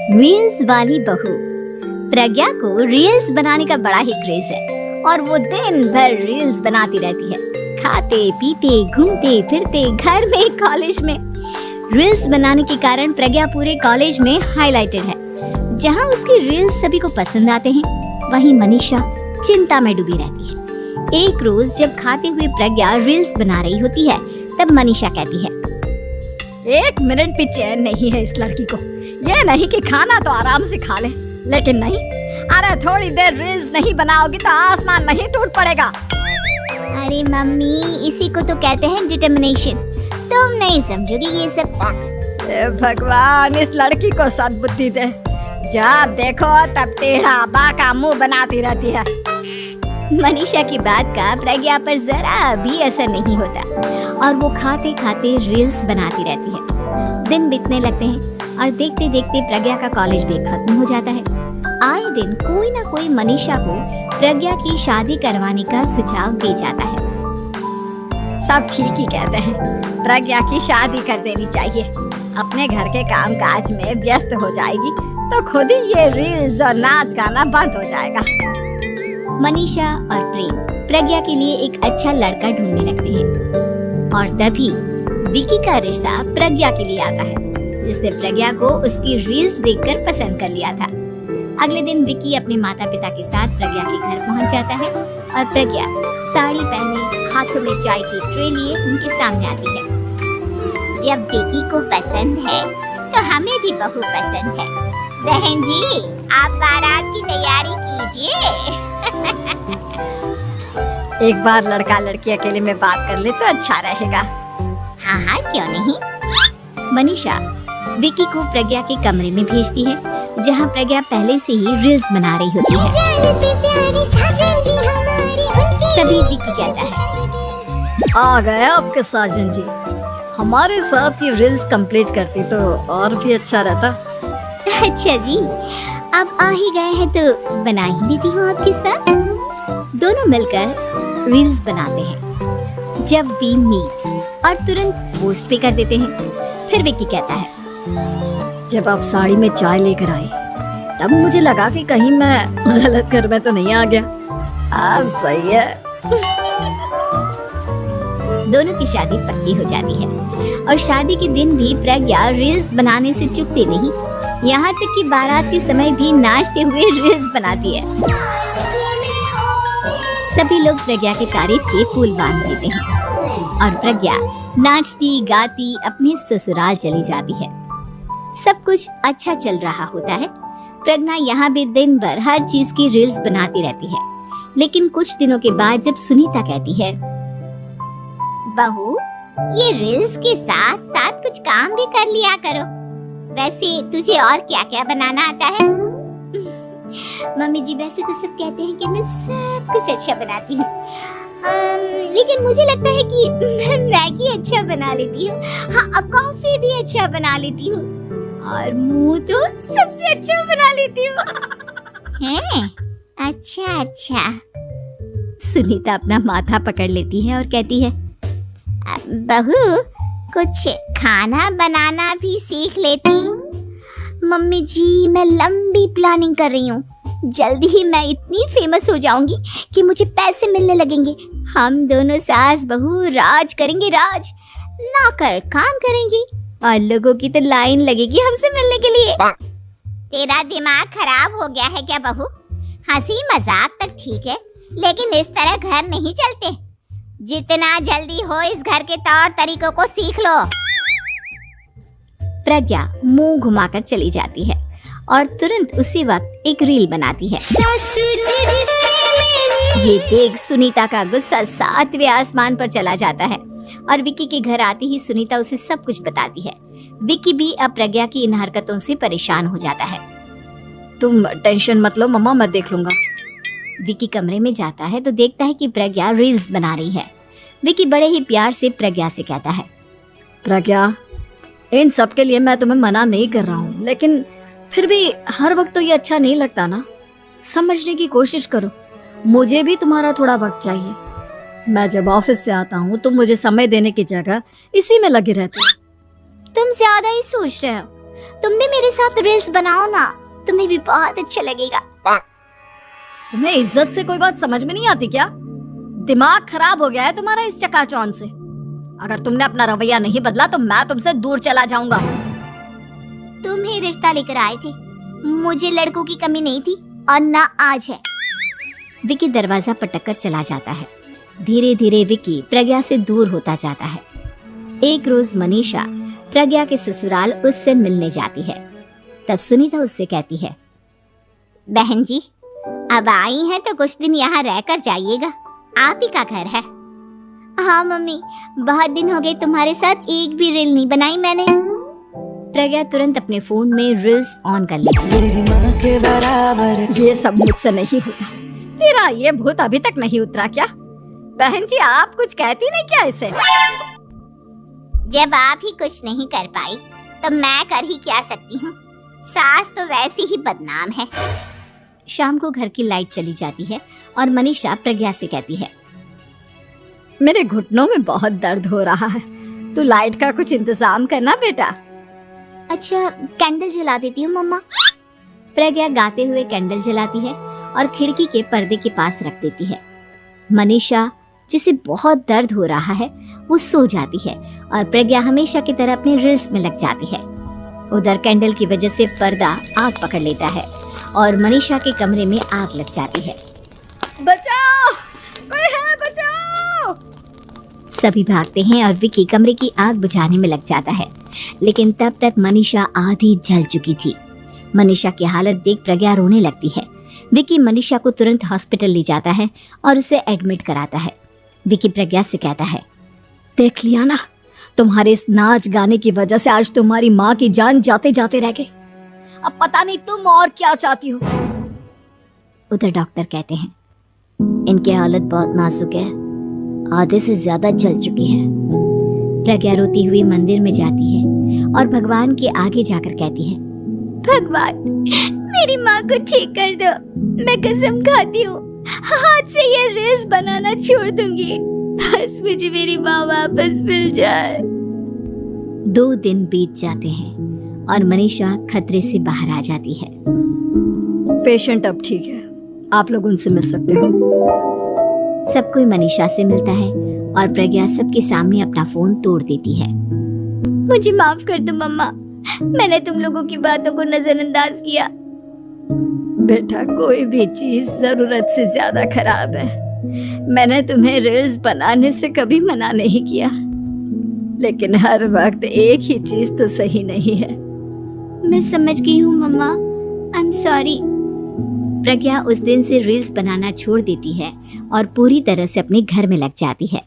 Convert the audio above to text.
Reels वाली बहू। प्रज्ञा को रील्स बनाने का बड़ा ही क्रेज है और वो दिन भर रील्स बनाती रहती है। खाते पीते घूमते फिरते घर में कॉलेज में रील्स बनाने के कारण प्रज्ञा पूरे कॉलेज में हाईलाइटेड है। जहाँ उसकी रील्स सभी को पसंद आते हैं, वहीं मनीषा चिंता में डूबी रहती है। एक रोज जब खाते हुए प्रज्ञा रील्स बना रही होती है, तब मनीषा कहती है, एक मिनट भी चैन नहीं है इस लड़की को। ये नहीं कि खाना तो आराम से खा ले, लेकिन नहीं, अरे थोड़ी देर रील्स नहीं बनाओगी तो आसमान नहीं टूट पड़ेगा। अरे मम्मी, इसी को तो कहते हैं डिटर्मिनेशन। तुम नहीं समझोगी ये सब। भगवान, इस लड़की को सद्बुद्धि दे। जब देखो तब टेढ़ा बाका मुंह बनाती रहती है। मनीषा की बात का प्रज्ञा पर जरा भी असर नहीं होता और वो खाते खाते रील्स बनाती रहती है। दिन बीतने लगते हैं और देखते देखते प्रज्ञा का कॉलेज भी खत्म हो जाता है। आए दिन कोई ना कोई मनीषा को प्रज्ञा की शादी करवाने का सुझाव दे जाता है। सब ठीक ही कहते हैं, प्रज्ञा की शादी कर देनी चाहिए। अपने घर के कामकाज में व्यस्त हो जाएगी तो खुद ही ये रील्स और नाच गाना बंद हो जाएगा। मनीषा और प्रेम प्रज्ञा के लिए एक अच्छा लड़का ढूंढने लगते हैं और तभी विकी का रिश्ता प्रज्ञा के लिए आता है, जिसने प्रज्ञा को उसकी रील्स देखकर पसंद कर लिया था। अगले दिन विकी अपने माता पिता के साथ प्रज्ञा के घर पहुंच जाता है और प्रज्ञा साड़ी पहने हाथों में चाय की ट्रे लिए उनके सामने आती है। जब विकी को पसंद है तो हमें भी बहू पसंद है। बहन जी, आप बारात की तैयारी कीजिए। एक बार लड़का लड़की अकेले में बात कर ले तो अच्छा रहेगा। हाँ हाँ, क्यों नहीं। मनीषा विकी को प्रज्ञा के कमरे में भेजती है, जहाँ प्रज्ञा पहले से ही रील्स बना रही होती है। तभी विकी कहता है, आ गए आपके साजन जी। हमारे साथ ये रील्स कंप्लीट करती तो और भी अच्छा रहता। अच्छा जी, अब आ ही गए हैं तो बना ही लेती हूँ आपके साथ। दोनों मिलकर रील्स बनाते हैं। जब वी मीट और तुरंत पोस्ट पे कर देते हैं। फिर विकी कहता है, जब आप साड़ी में चाय लेकर आए तब मुझे लगा कि कहीं मैं गलत घर में तो नहीं आ गया। अब सही है। दोनों की शादी पक्की हो जाती है और शादी के दिन भी प्रज्ञा रील्स बनाने से चूकती नहीं, यहाँ तक कि बारात के समय भी नाचते हुए रील्स बनाती है। सभी लोग प्रज्ञा की तारीफ के पुल बांध देते हैं और प्रज्ञा नाचती गाती अपने ससुराल चली जाती है। सब कुछ अच्छा चल रहा होता है। प्रज्ञा यहाँ भी दिन भर हर चीज की रील्स बनाती रहती है। लेकिन कुछ दिनों के बाद जब सुनीता कहती है, बहू, ये रील्स के साथ साथ कुछ काम भी कर लिया करो। वैसे तुझे और क्या क्या बनाना आता है? मम्मी जी, वैसे तो सब कहते हैं कि मैं सब कुछ अच्छा बनाती हूँ, लेकिन मुझे लगता है कि मैं मैगी अच्छा बना लेती हूँ। हाँ, कॉफी भी अच्छा बना लेती हूँ और मुंह तो सबसे अच्छा बना लेती हूँ। हैं? अच्छा अच्छा। सुनीता अपना माथा पकड़ लेती है और कहती है, बहू, कुछ खाना बनाना भी सीख लेती। मम्मी जी, मैं लंबी प्लानिंग कर रही हूँ। जल्दी ही मैं इतनी फेमस हो जाऊंगी कि मुझे पैसे मिलने लगेंगे। हम दोनों सास बहू राज करेंगे, राज। नौकर काम करेंगी और लोगों की तो लाइन लगेगी हमसे मिलने के लिए। तेरा दिमाग खराब हो गया है क्या बहू? हंसी मजाक तक ठीक है, लेकिन इस तरह घर नहीं चलते। जितना जल्दी हो इस घर के तौर तरीकों को सीख लो। प्रज्ञा मुंह घुमाकर चली जाती है और तुरंत उसी वक्त एक रील बनाती है। ये देख सुनीता का गुस्सा 7वें आसमान पर चला जाता है और विकी के घर आती ही सुनीता उसे सब कुछ बताती है। विकी भी अब प्रज्ञा की इन हरकतों से परेशान हो जाता है। तुम टेंशन मत लो मम्मा, मैं देख लूंगा। विकी कमरे में जाता है तो देखता है कि प्रज्ञा रील्स बना रही है। विकी बड़े ही प्यार से प्रज्ञा से कहता है, प्रज्ञा, इन सब के लिए मैं तुम्हें मना नहीं कर रहा हूँ, लेकिन फिर भी हर वक्त तो ये अच्छा नहीं लगता ना। समझने की कोशिश करो, मुझे भी तुम्हारा थोड़ा वक्त चाहिए। मैं जब ऑफिस से आता हूँ तो मुझे समय देने की जगह इसी में लगे रहते हो। तुम ज्यादा ही सोच रहे हो। तुम भी मेरे साथ रील्स बनाओ ना, तुम्हें भी बहुत अच्छा लगेगा। तुम्हें इज्जत से कोई बात समझ में नहीं आती क्या? दिमाग खराब हो गया है तुम्हारा इस चकाचौंध से। अगर तुमने अपना रवैया नहीं बदला तो मैं तुमसे दूर चला जाऊंगा। तुम ही रिश्ता लेकर आए थे, मुझे लड़कों की कमी नहीं थी और ना आज है। विकी दरवाजा पटक कर चला जाता है। धीरे धीरे विकी प्रज्ञा से दूर होता जाता है। एक रोज मनीषा प्रज्ञा के ससुराल उससे मिलने जाती है। तब सुनीता उससे कहती है, बहन जी अब आई हैं तो कुछ दिन यहाँ रहकर जाइएगा, आप ही का घर है। हाँ मम्मी, बहुत दिन हो गए तुम्हारे साथ एक भी रील नहीं बनाई मैंने। प्रज्ञा तुरंत अपने फोन में रील्स ऑन कर लेती है। ये सब मुझसे नहीं होगा। तेरा ये भूत अभी तक नहीं उतरा क्या? बहन जी आप कुछ कहती नहीं क्या इसे? जब आप ही कुछ नहीं कर पाई तो मैं कर ही क्या सकती हूँ, सास तो वैसी ही बदनाम है। शाम को घर की लाइट चली जाती है और मनीषा प्रज्ञा से कहती है, मेरे घुटनों में बहुत दर्द हो रहा है, तू लाइट का कुछ इंतजाम करना बेटा। अच्छा कैंडल जला देती हूँ मम्मा। प्रज्ञा गाते हुए कैंडल जलाती है और खिड़की के पर्दे के पास रख देती है। मनीषा जिसे बहुत दर्द हो रहा है वो सो जाती है और प्रज्ञा हमेशा की तरह अपने रील्स में लग जाती है। उधर कैंडल की वजह से पर्दा आग पकड़ लेता है और मनीषा के कमरे में आग लग जाती है। बचाओ, कोई है बचाओ। सभी भागते हैं और विकी कमरे की आग बुझाने में लग जाता है, लेकिन तब तक मनीषा आधी जल चुकी थी। मनीषा की हालत देख प्रज्ञा रोने लगती है। विकी मनीषा को तुरंत हॉस्पिटल ले जाता है और उसे एडमिट कराता है। विकी प्रज्ञा से कहता है, देख लिया ना, तुम्हारे इस नाच गाने की वजह से आज तुम्हारी माँ की जान जाते जाते रह गई। अब पता नहीं तुम और क्या चाहती हो। उधर डॉक्टर कहते हैं, इनकी हालत बहुत नाजुक है, आधे से ज्यादा जल चुकी है। प्रज्ञा रोती हुई मंदिर में जाती है और भगवान के आगे जाकर कहती है, भगवान मेरी माँ को ठीक कर दो, मैं कसम खाती हूँ हाथ से ये रील्स बनाना छोड़ दूंगी, बस मुझे मेरी माँ वापस मिल जाए। 2 दिन बीत जाते हैं और मनीषा खतरे से बाहर आ जाती है। पेशेंट अब ठीक है, आप लोग उनसे मिल सकते हो। सब कोई मनीषा से मिलता है और प्रज्ञा सबके सामने अपना फोन तोड़ देती है। मुझे माफ कर दो मम्मा, मैंने तुम लोगों की बातों को नजरअंदाज किया। बेटा कोई भी चीज जरूरत से ज्यादा खराब है। मैंने तुम्हें रील्स बनाने से कभी मना नहीं किया, लेकिन हर वक्त एक ही चीज तो सही नहीं है। मैं समझ गई हूँ मम्मा, आई एम सॉरी। प्रज्ञा उस दिन से रील्स बनाना छोड़ देती है और पूरी तरह से अपने घर में लग जाती है।